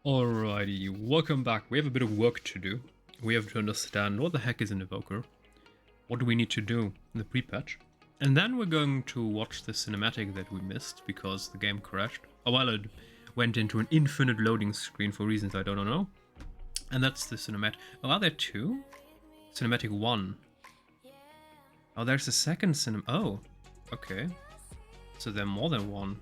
Alrighty, welcome back. We have a bit of work to do. We have to understand what the heck is an Evoker, what do we need to do in the pre-patch, and then we're going to watch the cinematic that we missed because the game crashed. Oh well, it went into an infinite loading screen for reasons I don't know. And that's the cinematic. Oh, are there two? Cinematic 1. Oh, there's a second Oh, okay. So there are more than one.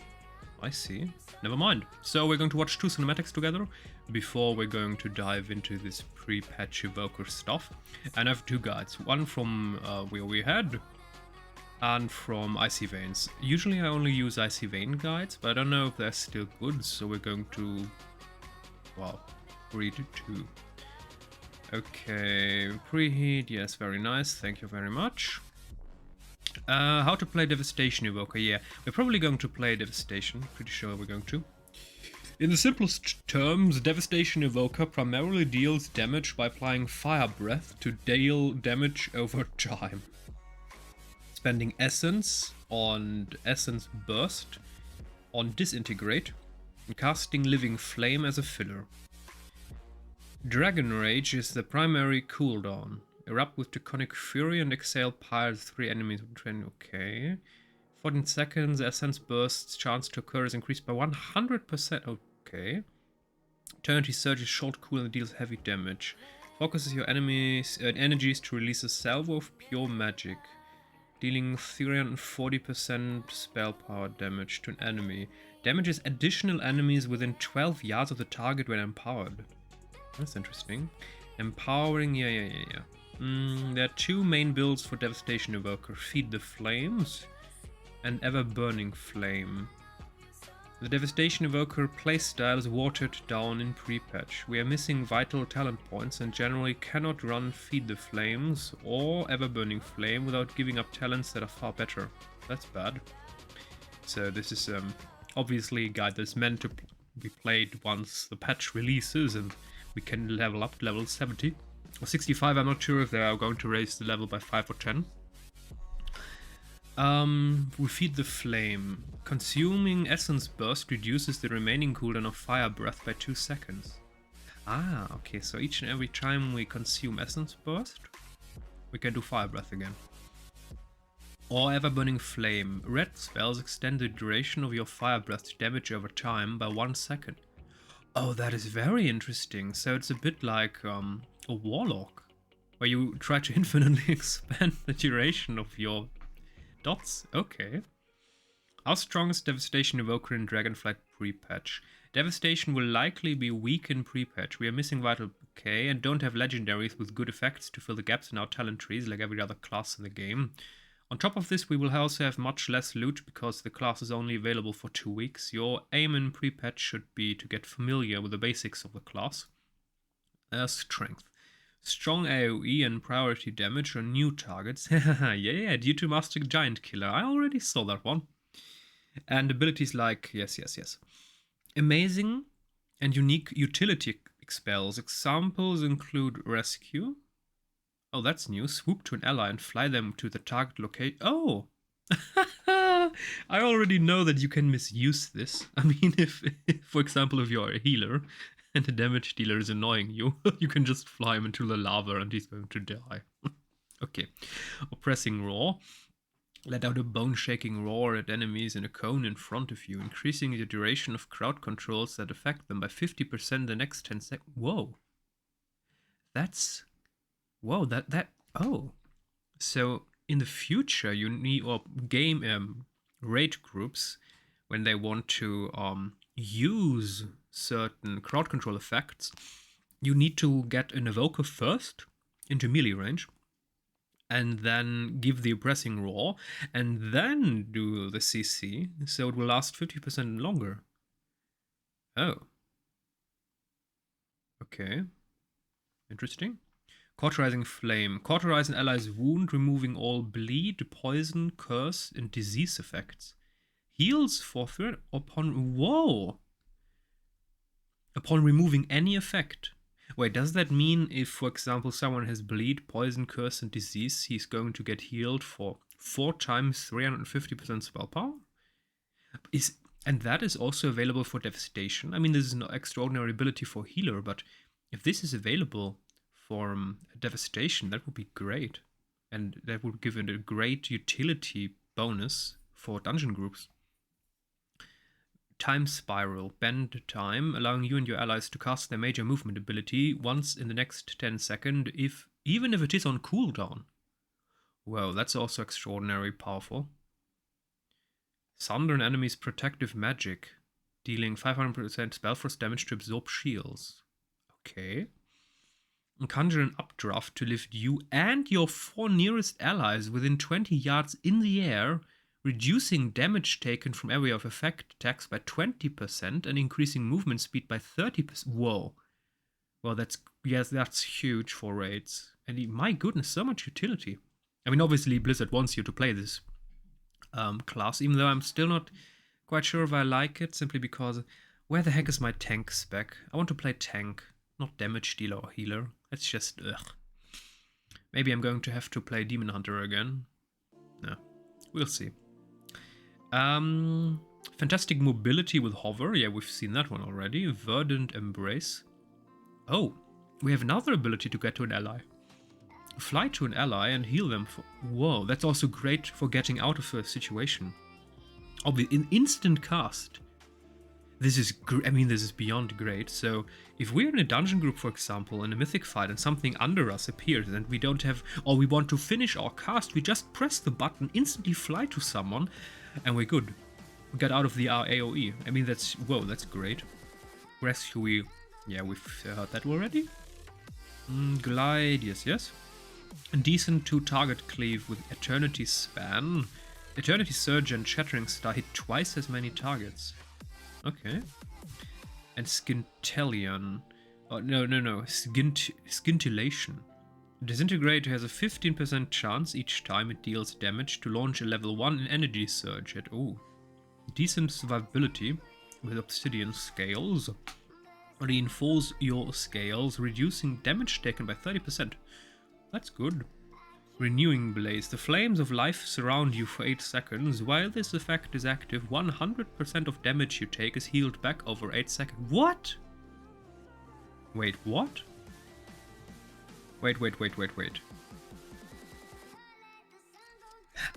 I see. Never mind. So we're going to watch two cinematics together before we're going to dive into this pre-patch Evoker stuff. And I have two guides. One from where we had and from Icy Veins. Usually I only use Icy Vein guides, but I don't know if they're still good, so we're going to, well, read two. Okay, preheat, yes, very nice, thank you very much. How to play Devastation Evoker, yeah, we're probably going to play Devastation, pretty sure we're going to. In the simplest terms, Devastation Evoker primarily deals damage by applying Fire Breath to deal damage over time. Spending Essence on Essence Burst on Disintegrate, and casting Living Flame as a filler. Dragon Rage is the primary cooldown. Erupt with Draconic Fury and exhale piles 3 enemies with training. Okay. 14 seconds, Essence Burst's chance to occur is increased by 100%. Okay. Eternity Surge is short, cool, and deals heavy damage. Focuses your enemies' energies to release a salvo of pure magic, dealing 340% spell power damage to an enemy. Damages additional enemies within 12 yards of the target when empowered. That's interesting. Empowering, yeah. There are two main builds for Devastation Evoker: Feed the Flames and Ever Burning Flame. The Devastation Evoker playstyle is watered down in pre-patch. We are missing vital talent points and generally cannot run Feed the Flames or Ever Burning Flame without giving up talents that are far better. That's bad. So this is obviously a guide that's meant to be played once the patch releases and we can level up to level 70 or 65. I'm not sure if they are going to raise the level by 5 or 10. We Feed the Flame. Consuming Essence Burst reduces the remaining cooldown of Fire Breath by 2 seconds. Ah, okay, so each and every time we consume Essence Burst, we can do Fire Breath again. Or Ever Burning Flame. Red spells extend the duration of your Fire Breath damage over time by 1 second. Oh, that is very interesting. So it's a bit like a Warlock, where you try to infinitely expand the duration of your dots. Okay. How strong is Devastation Evoker in Dragonflight pre-patch? Devastation will likely be weak in pre-patch. We are missing Vital Decay and don't have legendaries with good effects to fill the gaps in our talent trees like every other class in the game. On top of this, we will also have much less loot because the class is only available for 2 weeks. Your aim in pre-patch should be to get familiar with the basics of the class. Strength. Strong AoE and priority damage on new targets. yeah, due to Master Giant Killer. I already saw that one. And abilities like, yes. Amazing and unique utility spells. Examples include Rescue. Oh, that's new. Swoop to an ally and fly them to the target location. Oh! I already know that you can misuse this. I mean, if for example, if you're a healer and the damage dealer is annoying you, you can just fly him into the lava and he's going to die. Okay. Oppressing Roar. Let out a bone-shaking roar at enemies in a cone in front of you, increasing the duration of crowd controls that affect them by 50% the next 10 seconds. Whoa. That's... Whoa, oh. So, in the future, you need, or game raid groups, when they want to use certain crowd control effects, you need to get an Evoker first into melee range, and then give the Oppressing Roar, and then do the CC, so it will last 50% longer. Oh. Okay. Interesting. Cauterizing Flame. Cauterize an ally's wound, removing all bleed, poison, curse, and disease effects. Heals for 3 upon... Whoa! Upon removing any effect. Wait, does that mean if, for example, someone has bleed, poison, curse, and disease, he's going to get healed for 4 times 350% spell power? And that is also available for Devastation. I mean, this is an extraordinary ability for healer, but if this is available for Devastation, that would be great. And that would give it a great utility bonus for dungeon groups. Time Spiral. Bend time, allowing you and your allies to cast their major movement ability once in the next 10 seconds, even if it is on cooldown. Well, that's also extraordinarily powerful. Sunder an enemy's protective magic, dealing 500% spellforce damage to absorb shields. Okay. And conjure an updraft to lift you and your 4 nearest allies within 20 yards in the air, reducing damage taken from area of effect attacks by 20% and increasing movement speed by 30%. Whoa. Well, that's huge for raids. And my goodness, so much utility. I mean, obviously Blizzard wants you to play this class, even though I'm still not quite sure if I like it, simply because where the heck is my tank spec? I want to play tank, not damage dealer or healer. It's just, ugh. Maybe I'm going to have to play Demon Hunter again. No, we'll see. Fantastic mobility with hover. Yeah, we've seen that one already. Verdant Embrace. Oh, we have another ability to get to an ally. Fly to an ally and heal them. Whoa, that's also great for getting out of a situation. In instant cast. This is this is beyond great. So if we're in a dungeon group, for example, in a mythic fight and something under us appears and we don't have, or we want to finish our cast, we just press the button, instantly fly to someone, and we're good. We get out of the AoE. I mean, that's great. Rescue, yeah, we've heard that already. Glide, yes. A decent 2-target cleave with Eternity Span. Eternity Surge and Shattering Star hit twice as many targets. Okay. And Scintillation. Oh, no. Scintillation. Disintegrate has a 15% chance each time it deals damage to launch a level 1 Energy Surge at decent survivability with Obsidian Scales. Reinforce your scales, reducing damage taken by 30%. That's good. Renewing Blaze. The flames of life surround you for 8 seconds. While this effect is active, 100% of damage you take is healed back over 8 seconds. What? Wait, what? Wait.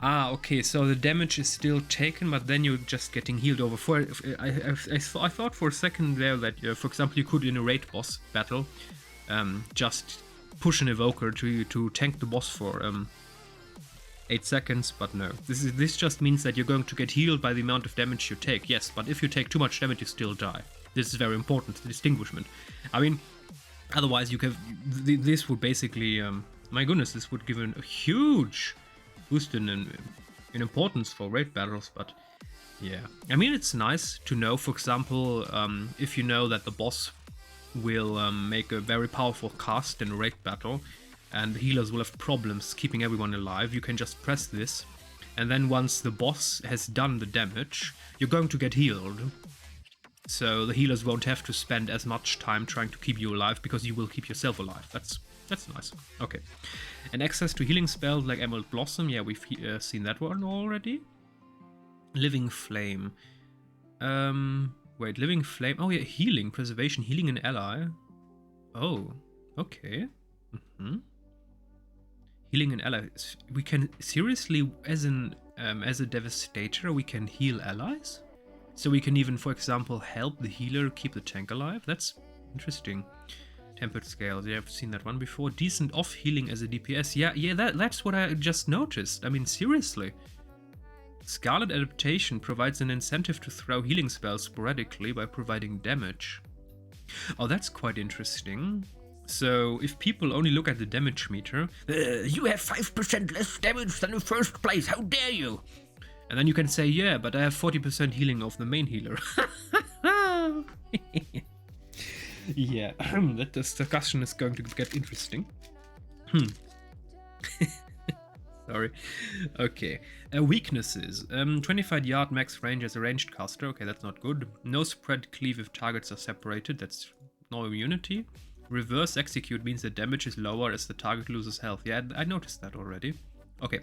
Ah, okay, so the damage is still taken, but then you're just getting healed over. I thought for a second there that, for example, you could in a raid boss battle just push an evoker to tank the boss for 8 seconds, but no. This just means that you're going to get healed by the amount of damage you take. Yes, but if you take too much damage, you still die. This is very important, the distinguishment. I mean, otherwise this would basically, my goodness, this would give a huge boost in importance for raid battles, but yeah. I mean, it's nice to know, for example, if you know that the boss will make a very powerful cast in a raid battle and the healers will have problems keeping everyone alive, you can just press this, and then once the boss has done the damage, you're going to get healed. So the healers won't have to spend as much time trying to keep you alive because you will keep yourself alive. That's nice. Okay. And access to healing spells like Emerald Blossom. Yeah, we've seen that one already. Living Flame. Wait, Living Flame. Oh yeah, healing, preservation, healing an ally. Oh, okay. Healing an ally. We can seriously, as a devastator, we can heal allies. So we can even, for example, help the healer keep the tank alive. That's interesting. Tempered Scales. Yeah, I've seen that one before. Decent off healing as a DPS. Yeah, that's what I just noticed. I mean, seriously. Scarlet Adaptation provides an incentive to throw healing spells sporadically by providing damage. Oh, that's quite interesting. So, if people only look at the damage meter, you have 5% less damage than in first place, how dare you? And then you can say, yeah, but I have 40% healing of the main healer. Yeah, that discussion is going to get interesting. Sorry. Okay. Weaknesses. 25 yard max range as a ranged caster. Okay, that's not good. No spread cleave if targets are separated. That's no immunity. Reverse execute means the damage is lower as the target loses health. Yeah, I noticed that already. Okay.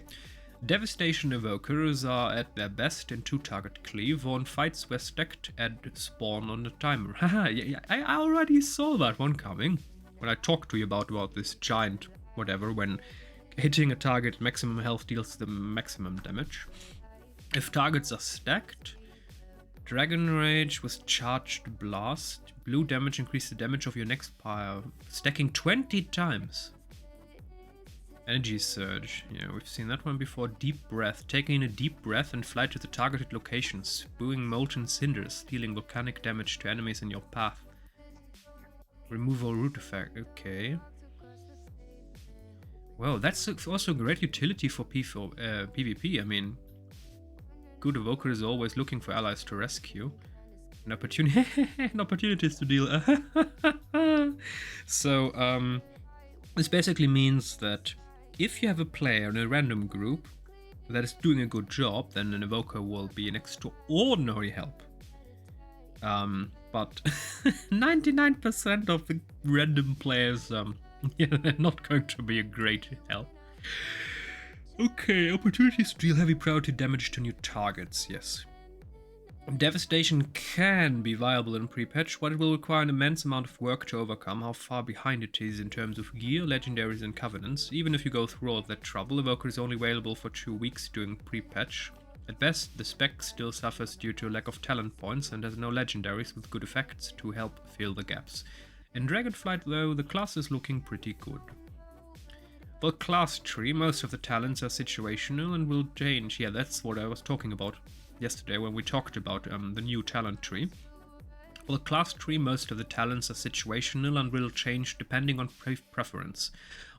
Devastation Evokers are at their best in 2-target cleave or in fights where stacked and spawn on the timer. Haha, yeah, I already saw that one coming when I talked to you about this giant whatever, when hitting a target maximum health deals the maximum damage. If targets are stacked, Dragon Rage with Charged Blast. Blue damage increase the damage of your next pyre, stacking 20 times. Energy Surge. Yeah, we've seen that one before. Deep Breath. Taking in a deep breath and fly to the targeted location, spewing molten cinders, dealing volcanic damage to enemies in your path. Remove all root effect. Okay. Well, that's also a great utility for PvP. I mean, good Evoker is always looking for allies to rescue. An opportunities to deal. So, this basically means that if you have a player in a random group that is doing a good job, then an Evoker will be an extraordinary help. But 99% of the random players, yeah, they're not going to be a great help. Okay, opportunities to deal heavy priority damage to new targets, yes. Devastation can be viable in pre-patch, but it will require an immense amount of work to overcome how far behind it is in terms of gear, legendaries and covenants. Even if you go through all of that trouble, Evoker is only available for 2 weeks during pre-patch. At best, the spec still suffers due to a lack of talent points and has no legendaries with good effects to help fill the gaps. In Dragonflight though, the class is looking pretty good. For class tree, most of the talents are situational and will change. Yeah, that's what I was talking about yesterday when we talked about the new talent tree. For the class tree, most of the talents are situational and will change depending on preference.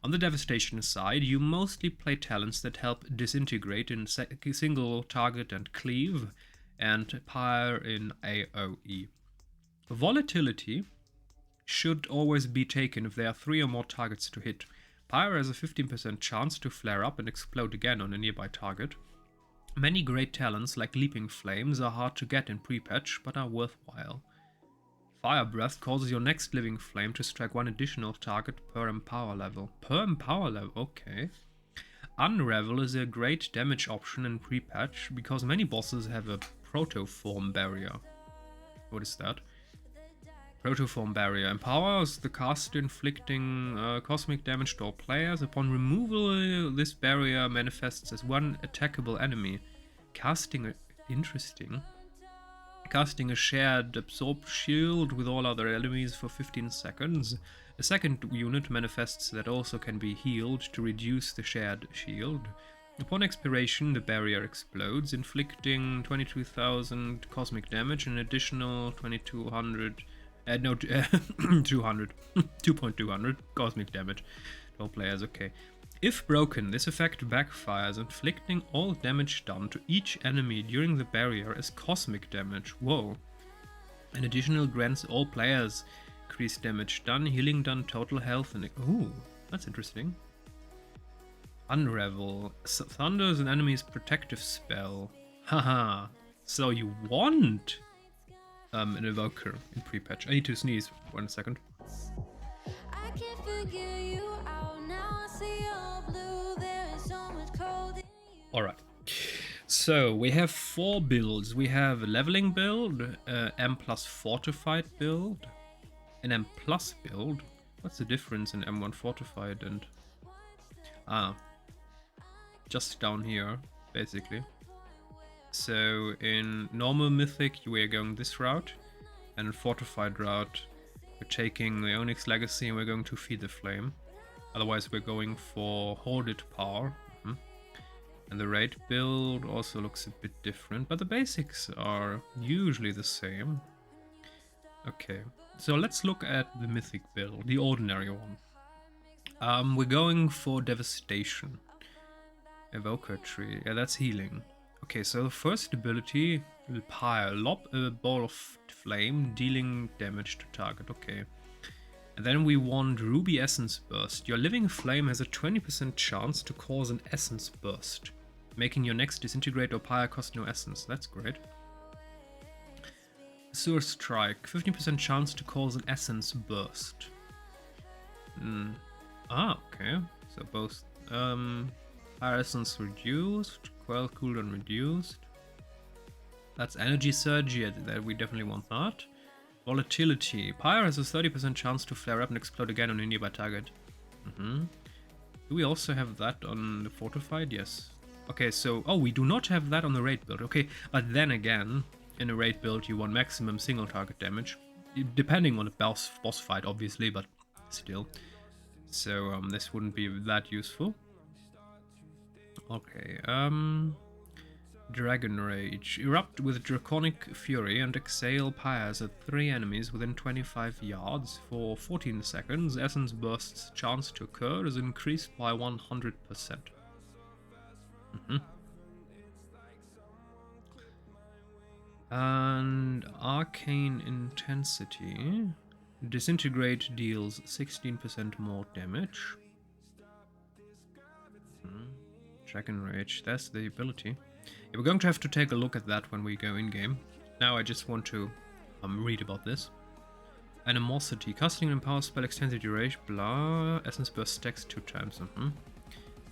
On the devastation side, you mostly play talents that help disintegrate in single target and cleave, and pyre in AoE. Volatility should always be taken if there are 3 or more targets to hit. Pyre has a 15% chance to flare up and explode again on a nearby target. Many great talents like Leaping Flames are hard to get in pre-patch, but are worthwhile. Fire Breath causes your next living flame to strike 1 additional target per empower level. Per empower level, okay. Unravel is a great damage option in pre-patch because many bosses have a protoform barrier. What is that? Protoform barrier empowers the caster, inflicting cosmic damage to all players. Upon removal, this barrier manifests as 1 attackable enemy. Interesting. Casting a shared absorb shield with all other enemies for 15 seconds. A second unit manifests that also can be healed to reduce the shared shield. Upon expiration, the barrier explodes, inflicting 22,000 cosmic damage and an additional 2,200 2,200 cosmic damage to all players, okay. If broken, this effect backfires, inflicting all damage done to each enemy during the barrier as cosmic damage. Whoa. An additional grants all players increased damage done, healing done, total health, and... Ooh, that's interesting. Unravel. Thunder is an enemy's protective spell. Haha. So you want... an Evoker in pre-patch. I need to sneeze. 1 second. Alright. So, we have 4 builds. We have a leveling build, M plus fortified build, an M plus build. What's the difference in M1 fortified and... just down here, basically. So in normal mythic we are going this route, and in fortified route we're taking the Onyx Legacy and we're going to feed the flame. Otherwise we're going for hoarded power. And the raid build also looks a bit different, but the basics are usually the same. Okay, so let's look at the mythic build, the ordinary one. We're going for devastation. Evoker tree, yeah, that's healing. Okay, so the first ability will pyre, lob a ball of flame, dealing damage to target, okay. And then we want Ruby Essence Burst. Your living flame has a 20% chance to cause an essence burst, making your next disintegrate or pyre cost no essence. That's great. Sewer Strike, 15% chance to cause an essence burst. Okay, so both. Fire essence reduced. Quell cooldown reduced. That's energy surge. Yeah, that we definitely want that. Volatility. Pyre has a 30% chance to flare up and explode again on a nearby target. Do we also have that on the fortified? Yes. Okay, so... Oh, we do not have that on the raid build. Okay, but then again, in a raid build you want maximum single target damage. Depending on the boss fight, obviously, but still. So, this wouldn't be that useful. Okay, Dragon Rage. Erupt with Draconic Fury and exhale pyres at 3 enemies within 25 yards for 14 seconds. Essence Burst's chance to occur is increased by 100%. And Arcane Intensity. Disintegrate deals 16% more damage. Dragon Rage, that's the ability. Yeah, we're going to have to take a look at that when we go in-game. Now I just want to read about this. Animosity. Casting an Empower spell extends the duration, blah. Essence Burst stacks 2 times.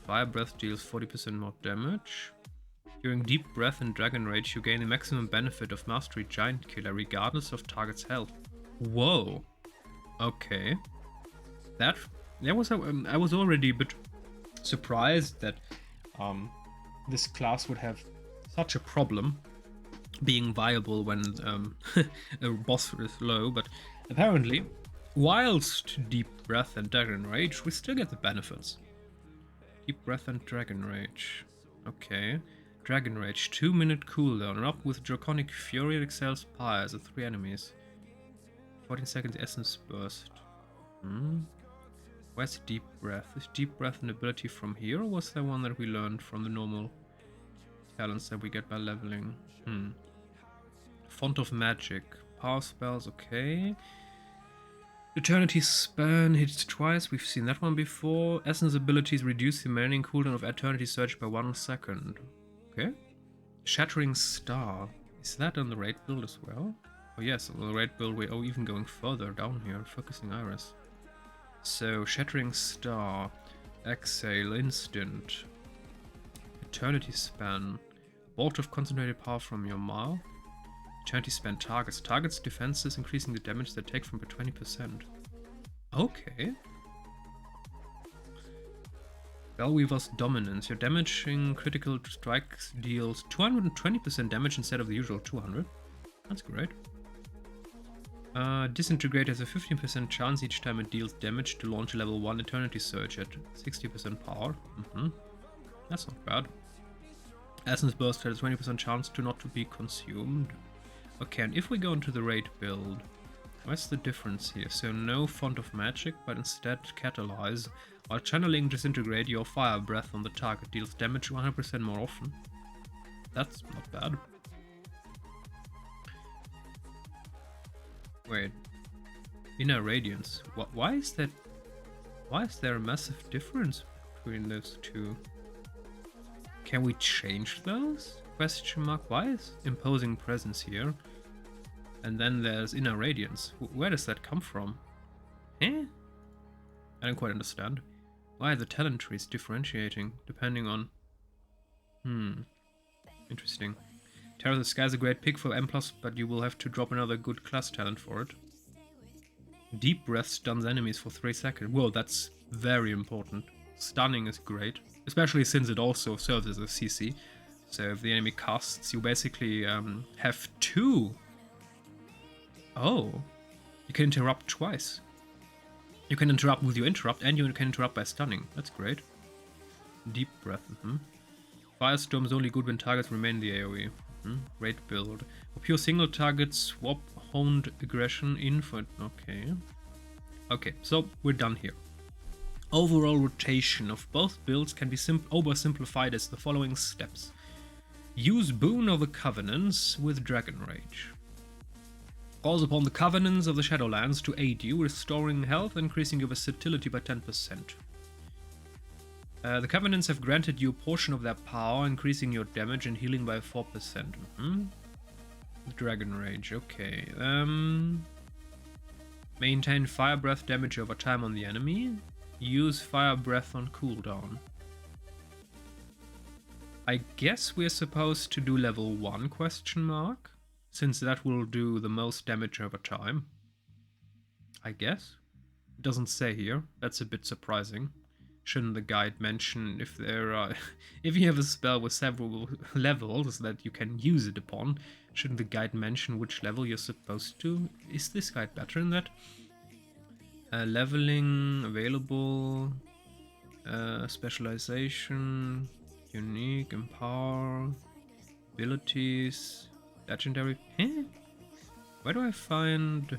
Fire Breath deals 40% more damage. During Deep Breath and Dragon Rage, you gain the maximum benefit of Mastery Giant Killer regardless of target's health. Whoa. Okay. That was I was already a bit surprised that this class would have such a problem being viable when a boss is low, but apparently, whilst Deep Breath and Dragon Rage, we still get the benefits. Deep Breath and Dragon Rage. Okay. Dragon Rage, 2-minute cooldown. Up with Draconic Fury and exhales pyres at 3 enemies. 14 seconds Essence Burst. Where's Deep Breath? Is Deep Breath an ability from here, or was there one that we learned from the normal talents that we get by leveling? Font of Magic. Power spells, okay. Eternity Span hits twice, we've seen that one before. Essence abilities reduce the remaining cooldown of Eternity Surge by 1 second. Okay. Shattering Star. Is that on the raid build as well? Oh yes, on the raid build we're even going further down here. Focusing Iris. So, Shattering Star. Exhale Instant. Eternity Span. Bolt of Concentrated Power from your mouth. Eternity Span targets. Targets defenses, increasing the damage they take from by 20%. Okay. Bellweaver's Dominance. Your damaging critical strikes deals 220% damage instead of the usual 200. That's great. Disintegrate has a 15% chance each time it deals damage to launch a level 1 Eternity Surge at 60% power. That's not bad. Essence Burst has a 20% chance to not to be consumed. Okay, and if we go into the raid build, what's the difference here? So no Font of Magic, but instead Catalyze. While channeling Disintegrate, your Fire Breath on the target deals damage 100% more often. That's not bad. Wait. Inner Radiance. Why is there a massive difference between those two? Can we change those? Question mark. Why is Imposing Presence here? And then there's Inner Radiance. Where does that come from? Eh? I don't quite understand. Why are the talent trees differentiating depending on... Interesting. Terror of the Sky is a great pick for M+, but you will have to drop another good class talent for it. Deep Breath stuns enemies for 3 seconds. Whoa, that's very important. Stunning is great, especially since it also serves as a CC. So if the enemy casts, you basically have 2. Oh, you can interrupt twice. You can interrupt with your interrupt, and you can interrupt by stunning. That's great. Deep Breath. Firestorm is only good when targets remain in the AoE. Raid build. For pure single target, swap Honed Aggression in for... Okay. Okay, so we're done here. Overall rotation of both builds can be oversimplified as the following steps. Use Boon of the Covenants with Dragon Rage. Calls upon the Covenants of the Shadowlands to aid you, restoring health, increasing your versatility by 10%. The Covenants have granted you a portion of their power, increasing your damage and healing by 4%. Dragon Rage, okay. Maintain Fire Breath damage over time on the enemy. Use Fire Breath on cooldown. I guess we're supposed to do level 1 question mark, since that will do the most damage over time. I guess. It doesn't say here. That's a bit surprising. Shouldn't the guide mention if there are... if you have a spell with several levels that you can use it upon, shouldn't the guide mention which level you're supposed to? Is this guide better in that? Leveling, available, specialization, unique, empower, abilities, legendary... Where do I find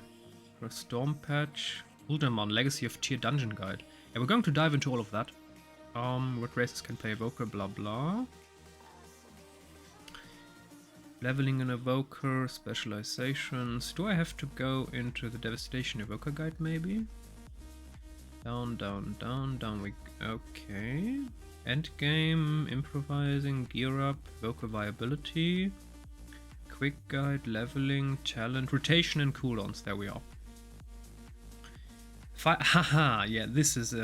a storm patch? Ultimon, Legacy of Tier Dungeon Guide. Yeah, we're going to dive into all of that. What races can play Evoker, blah blah. Leveling an Evoker, specializations. Do I have to go into the Devastation Evoker Guide maybe? Down, down, down, down we go. Okay. Endgame, improvising, gear up, Evoker viability. Quick guide, leveling, talent, rotation and cooldowns. There we are. Haha, yeah, this is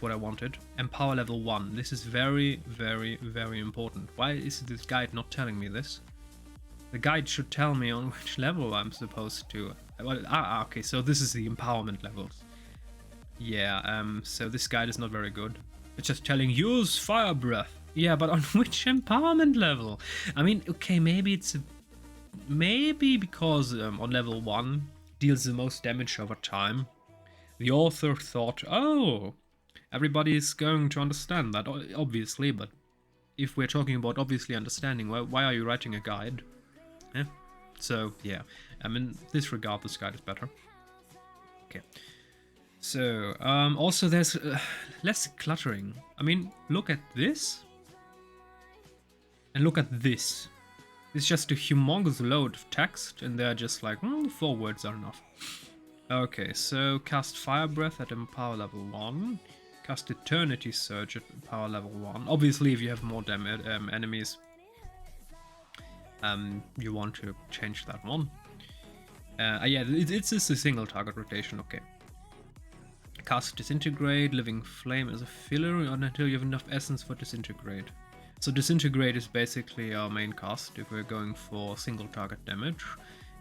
what I wanted. Empower level 1. This is very, very, very important. Why is this guide not telling me this? The guide should tell me on which level I'm supposed to... okay, so this is the empowerment levels. Yeah, so this guide is not very good. It's just telling use fire breath. Yeah, but on which empowerment level? I mean, okay, maybe it's... maybe because on level 1 deals the most damage over time. The author thought, oh, everybody is going to understand that, obviously, but if we're talking about obviously understanding, why are you writing a guide? Yeah. So, yeah, in this regard, this guide is better. Okay. So, also there's less cluttering. I mean, look at this, and look at this. It's just a humongous load of text, and they're just like, 4 words are enough. Okay, so cast Fire Breath at Empower level 1. Cast Eternity Surge at Empower level 1. Obviously, if you have more enemies, you want to change that one. Yeah, it's just a single target rotation, okay. Cast Disintegrate, Living Flame as a filler until you have enough essence for Disintegrate. So Disintegrate is basically our main cast if we're going for single target damage.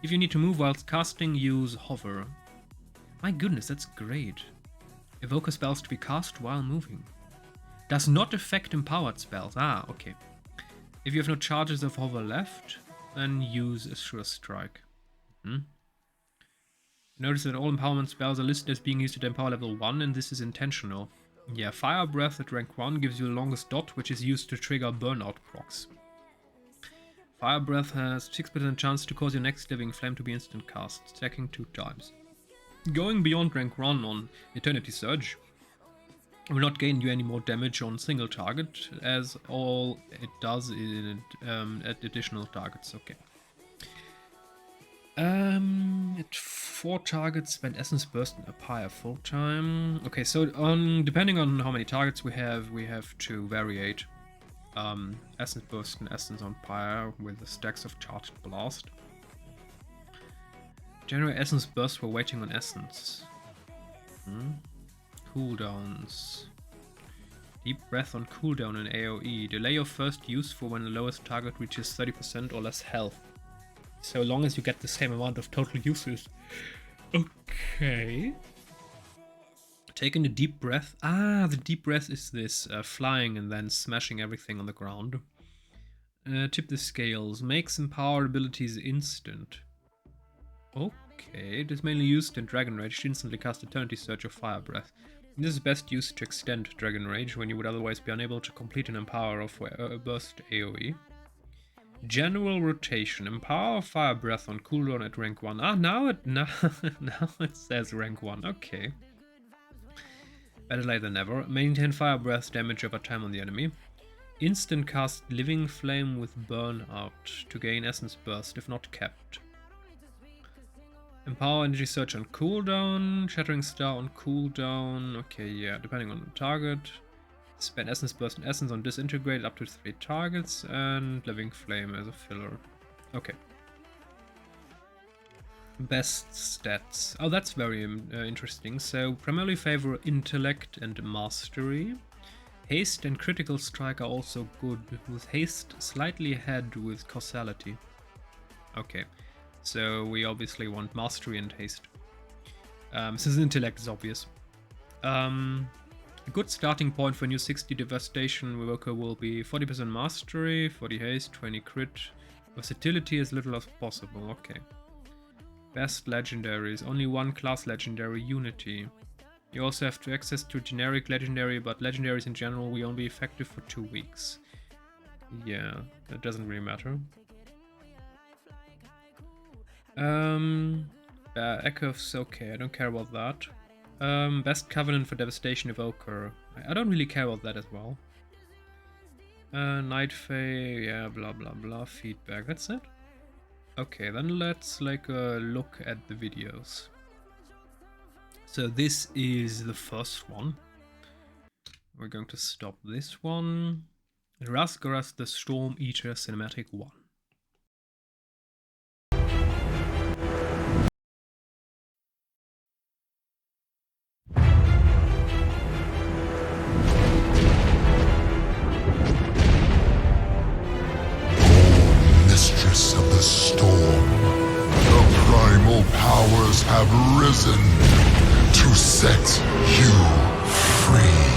If you need to move whilst casting, use Hover. My goodness, that's great. Evoker spells to be cast while moving. Does not affect empowered spells. Ah, okay. If you have no charges of Hover left, then use a Sure Strike. Notice that all empowerment spells are listed as being used at empower level 1, and this is intentional. Yeah, Fire Breath at rank 1 gives you the longest dot, which is used to trigger burnout procs. Fire Breath has 6% chance to cause your next Living Flame to be instant cast, stacking 2 times. Going beyond rank 1 on Eternity Surge will not gain you any more damage on single target, as all it does is at additional targets. Okay. At 4 targets, spend Essence Burst and Apire full time. Okay, so depending on how many targets we have to variate Essence Burst and Essence on Pyre with the stacks of Charged Blast. Generate Essence Burst while waiting on Essence. Cooldowns. Deep Breath on cooldown in AoE. Delay your first use for when the lowest target reaches 30% or less health. So long as you get the same amount of total uses. Okay. Taking a deep breath. Ah, the deep breath is this flying and then smashing everything on the ground. Tip the scales. Makes empowered abilities instant. Okay, it is mainly used in Dragon Rage to instantly cast Eternity Surge or Fire Breath. This is best used to extend Dragon Rage when you would otherwise be unable to complete an Empower or Burst AoE. General Rotation. Empower Fire Breath on cooldown at rank 1. Ah, now it says rank 1. Okay. Better late than never. Maintain Fire Breath damage over time on the enemy. Instant cast Living Flame with Burnout to gain Essence Burst if not kept. Empower Energy Surge on cooldown. Shattering Star on cooldown. Okay, yeah, depending on the target. Spend Essence Burst and Essence on Disintegrate up to 3 targets, and Living Flame as a filler. Okay. Best stats. Oh, that's very interesting. So, primarily favor Intellect and Mastery. Haste and critical strike are also good, with haste slightly ahead with causality. Okay, so we obviously want mastery and haste. Since intellect is obvious. A good starting point for new 60 devastation evoker will be 40% mastery, 40 haste, 20 crit, versatility as little as possible. Okay. Best legendaries, only one class legendary, Unity. You also have to access to generic legendary, but legendaries in general will only be effective for 2 weeks. Yeah, that doesn't really matter. Echoes, okay, I don't care about that. Best Covenant for Devastation Evoker. I don't really care about that as well. Night Fae, yeah, blah blah blah, feedback, that's it? Okay, then let's look at the videos. So this is the first one. We're going to stop this one. Rasgaras the Storm Eater Cinematic 1. Mistress of the storm, the primal powers have risen to set you free.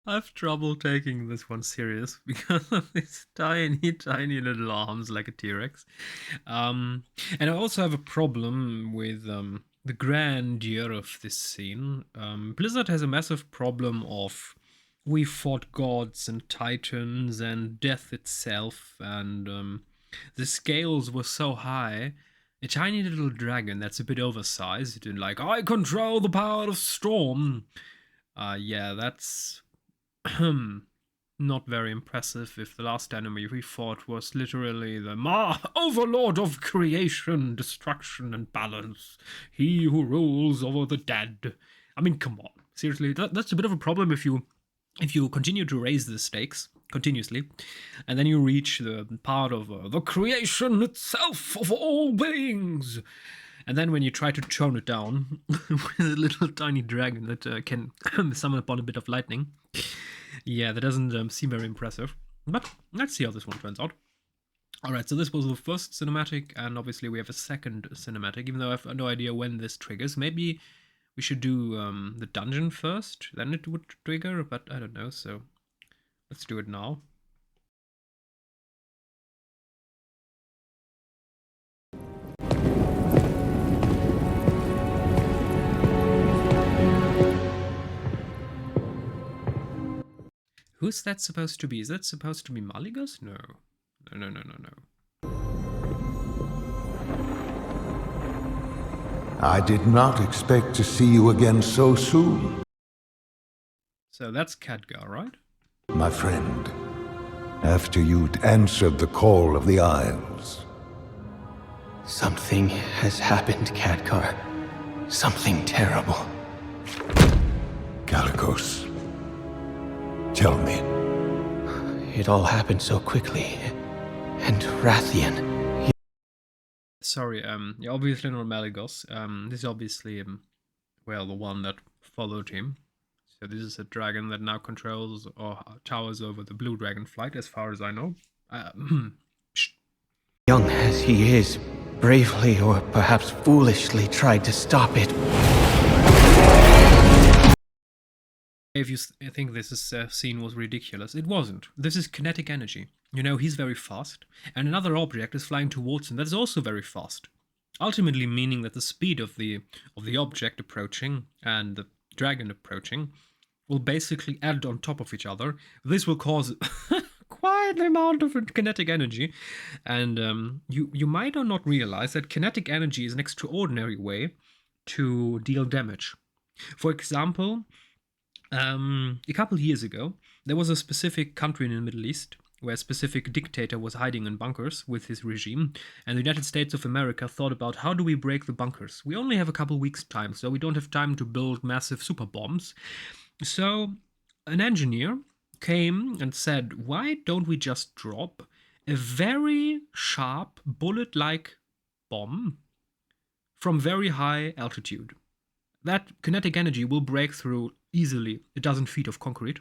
I have trouble taking this one serious because of these tiny little arms like a T-Rex. And I also have a problem with the grandeur of this scene. Blizzard has a massive problem of we fought gods and titans and death itself, and the scales were so high. A tiny little dragon that's a bit oversized and like, I control the power of storm. Yeah, that's not very impressive if the last enemy we fought was literally the overlord of creation, destruction, and balance. He who rules over the dead. I mean, come on. Seriously, that's a bit of a problem if you continue to raise the stakes continuously, and then you reach the part of the creation itself of all beings. And then when you try to tone it down with a little tiny dragon that can summon upon a bit of lightning, yeah, that doesn't seem very impressive. But let's see how this one turns out. Alright, so this was the first cinematic, and obviously we have a second cinematic, even though I have no idea when this triggers. Maybe we should do the dungeon first, then it would trigger, but I don't know, so let's do it now. Who's that supposed to be? Is that supposed to be Maligus? No. No. I did not expect to see you again so soon. So that's Khadgar, right? My friend, after you'd answered the call of the Isles. Something has happened, Khadgar. Something terrible. Kalikos, tell me. It all happened so quickly. And Rathian... Sorry, you're obviously not Malygos. This is obviously, well, the one that followed him. So this is a dragon that now controls or towers over the blue Dragonflight, as far as I know. Young as he is, bravely or perhaps foolishly tried to stop it. If you think this scene was ridiculous, it wasn't. This is kinetic energy. You know, he's very fast, and another object is flying towards him that is also very fast. Ultimately meaning that the speed of the object approaching and the dragon approaching will basically add on top of each other. This will cause quite an amount of kinetic energy, and you might or not realize that kinetic energy is an extraordinary way to deal damage. For example, a couple years ago, there was a specific country in the Middle East where a specific dictator was hiding in bunkers with his regime, and the United States of America thought about how do we break the bunkers. We only have a couple weeks' time, so we don't have time to build massive super bombs. So an engineer came and said, why don't we just drop a very sharp bullet-like bomb from very high altitude? That kinetic energy will break through easily a dozen feet of concrete.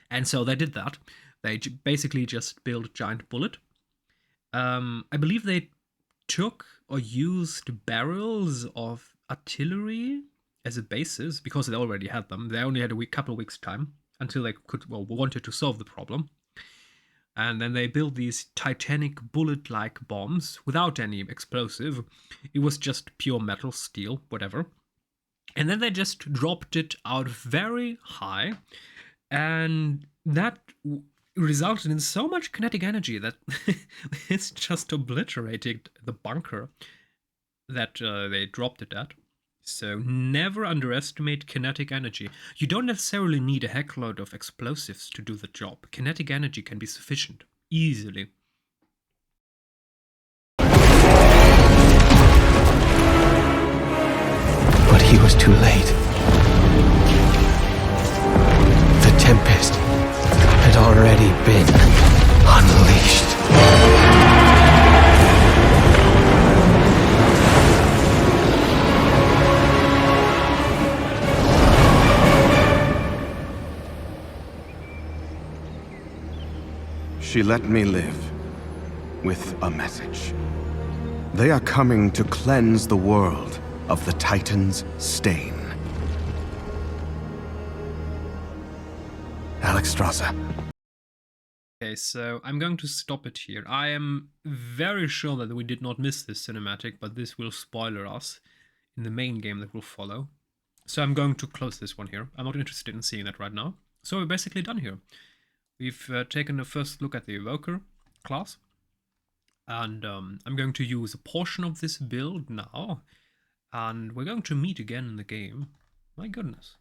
And so they did that. They basically just built a giant bullet. I believe they took or used barrels of artillery as a basis because they already had them. They only had a couple of weeks' time until they wanted to solve the problem. And then they built these titanic bullet-like bombs without any explosive. It was just pure metal, steel, whatever. And then they just dropped it out very high, and that resulted in so much kinetic energy that it's just obliterated the bunker that they dropped it at. So never underestimate kinetic energy. You don't necessarily need a heckload of explosives to do the job. Kinetic energy can be sufficient, easily. But he was too late. The Tempest had already been unleashed. She let me live with a message. They are coming to cleanse the world of the Titan's stain. Alexstrasza. Okay, so I'm going to stop it here. I am very sure that we did not miss this cinematic, but this will spoiler us in the main game that will follow. So I'm going to close this one here. I'm not interested in seeing that right now. So we're basically done here. We've taken a first look at the Evoker class. And I'm going to use a portion of this build now. And we're going to meet again in the game. My goodness.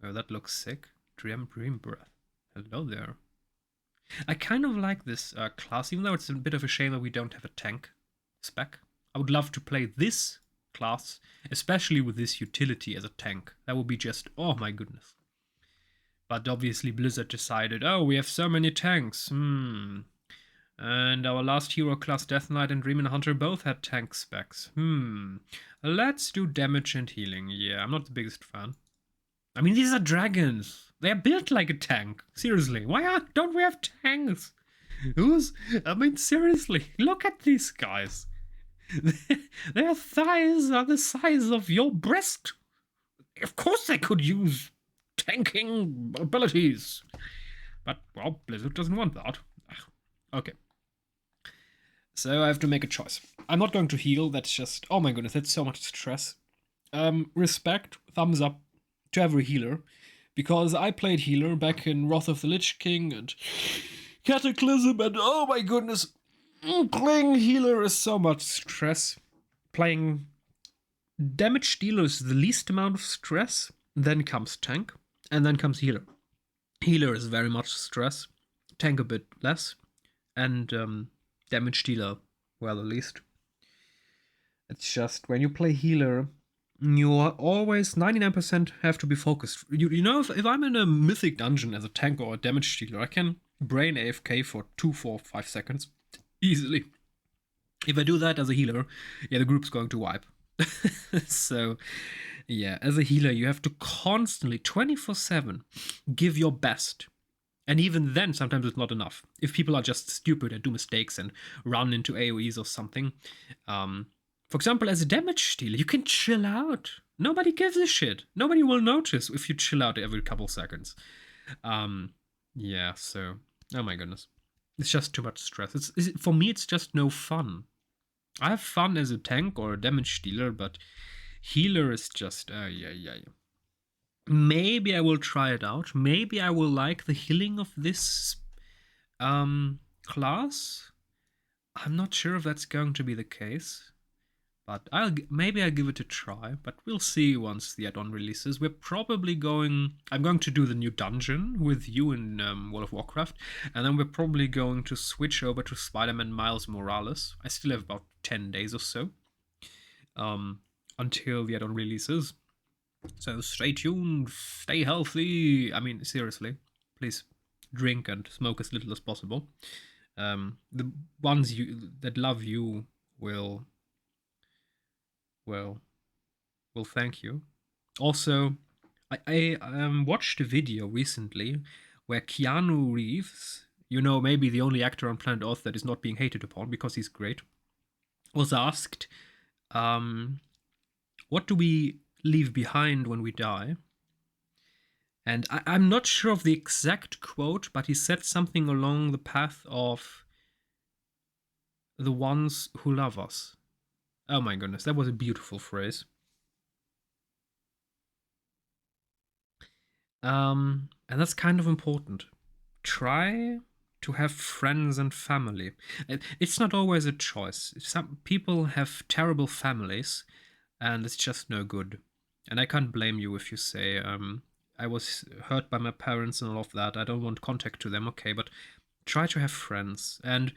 Oh, that looks sick. Dream Breath. Hello there. I kind of like this class, even though it's a bit of a shame that we don't have a tank spec. I would love to play this class, especially with this utility as a tank. That would be just, oh my goodness. But obviously Blizzard decided, oh, we have so many tanks. And our last hero class, Death Knight and Dream Hunter, both had tank specs. Let's do damage and healing. Yeah, I'm not the biggest fan. I mean, these are dragons. They're built like a tank. Seriously, why don't we have tanks? I mean, seriously, look at these guys. Their thighs are the size of your breast. Of course they could use tanking abilities. But, well, Blizzard doesn't want that. Okay. So I have to make a choice. I'm not going to heal, that's just... Oh my goodness, that's so much stress. Respect, thumbs up to every healer. Because I played healer back in Wrath of the Lich King and Cataclysm, and oh my goodness, playing healer is so much stress. Playing damage dealer is the least amount of stress, then comes tank, and then comes healer. Healer is very much stress, tank a bit less, and damage dealer, well, the least. It's just when you play healer, you are always 99% have to be focused. You know, if I'm in a mythic dungeon as a tank or a damage dealer, I can brain AFK for 2, 4, 5 seconds easily. If I do that as a healer, yeah, the group's going to wipe. So, yeah, as a healer, you have to constantly, 24/7, give your best. And even then, sometimes it's not enough. If people are just stupid and do mistakes and run into AoEs or something. For example, as a damage dealer, you can chill out. Nobody gives a shit. Nobody will notice if you chill out every couple seconds. Yeah, so, oh my goodness. It's just too much stress. For me, it's just no fun. I have fun as a tank or a damage dealer, but healer is just, yeah. Maybe I will try it out. Maybe I will like the healing of this class. I'm not sure if that's going to be the case, but maybe I'll give it a try. But we'll see once the add-on releases. We're probably I'm going to do the new dungeon with you in World of Warcraft, and then we're probably going to switch over to Spider-Man Miles Morales. I still have about 10 days or so until the add-on releases. So stay tuned, stay healthy. I mean, seriously, please drink and smoke as little as possible. The ones that love you will thank you. Also, I watched a video recently where Keanu Reeves, maybe the only actor on planet Earth that is not being hated upon because he's great, was asked, what do we leave behind when we die? And I'm not sure of the exact quote, but he said something along the path of the ones who love us. Oh my goodness, that was a beautiful phrase. And that's kind of important. Try to have friends and family. It's not always a choice. Some people have terrible families, and it's just no good. And I can't blame you if you say, I was hurt by my parents and all of that. I don't want contact to them. Okay, but try to have friends. And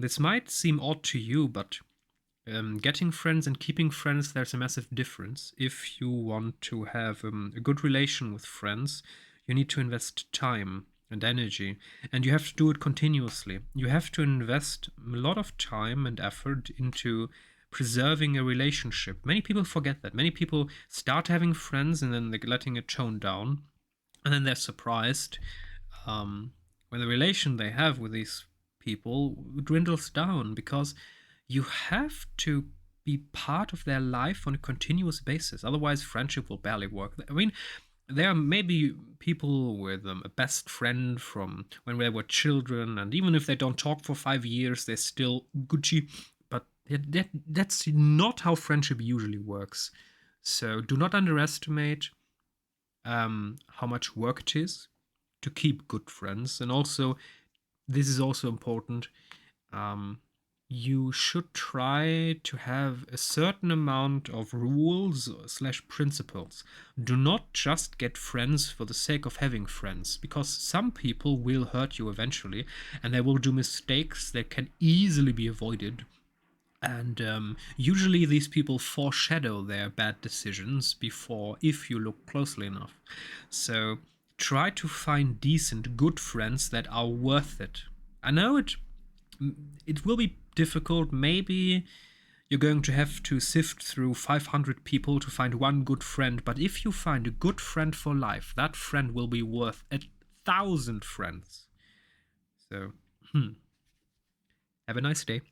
this might seem odd to you, but getting friends and keeping friends, there's a massive difference. If you want to have a good relation with friends, you need to invest time and energy, and you have to do it continuously. You have to invest a lot of time and effort into preserving a relationship. Many people forget that. Many people start having friends and then they're letting it tone down, and then they're surprised when the relation they have with these people dwindles down, because you have to be part of their life on a continuous basis. Otherwise, friendship will barely work. I mean, there are maybe people with a best friend from when they were children, and even if they don't talk for 5 years, they're still Gucci. But that's not how friendship usually works. So do not underestimate how much work it is to keep good friends. And also, this is also important, you should try to have a certain amount of rules/principles. Do not just get friends for the sake of having friends, because some people will hurt you eventually, and they will do mistakes that can easily be avoided. And usually these people foreshadow their bad decisions before, if you look closely enough. So try to find decent, good friends that are worth it. I know it will be difficult. Maybe you're going to have to sift through 500 people to find one good friend, but if you find a good friend for life, that friend will be worth 1,000 friends. So, have a nice day.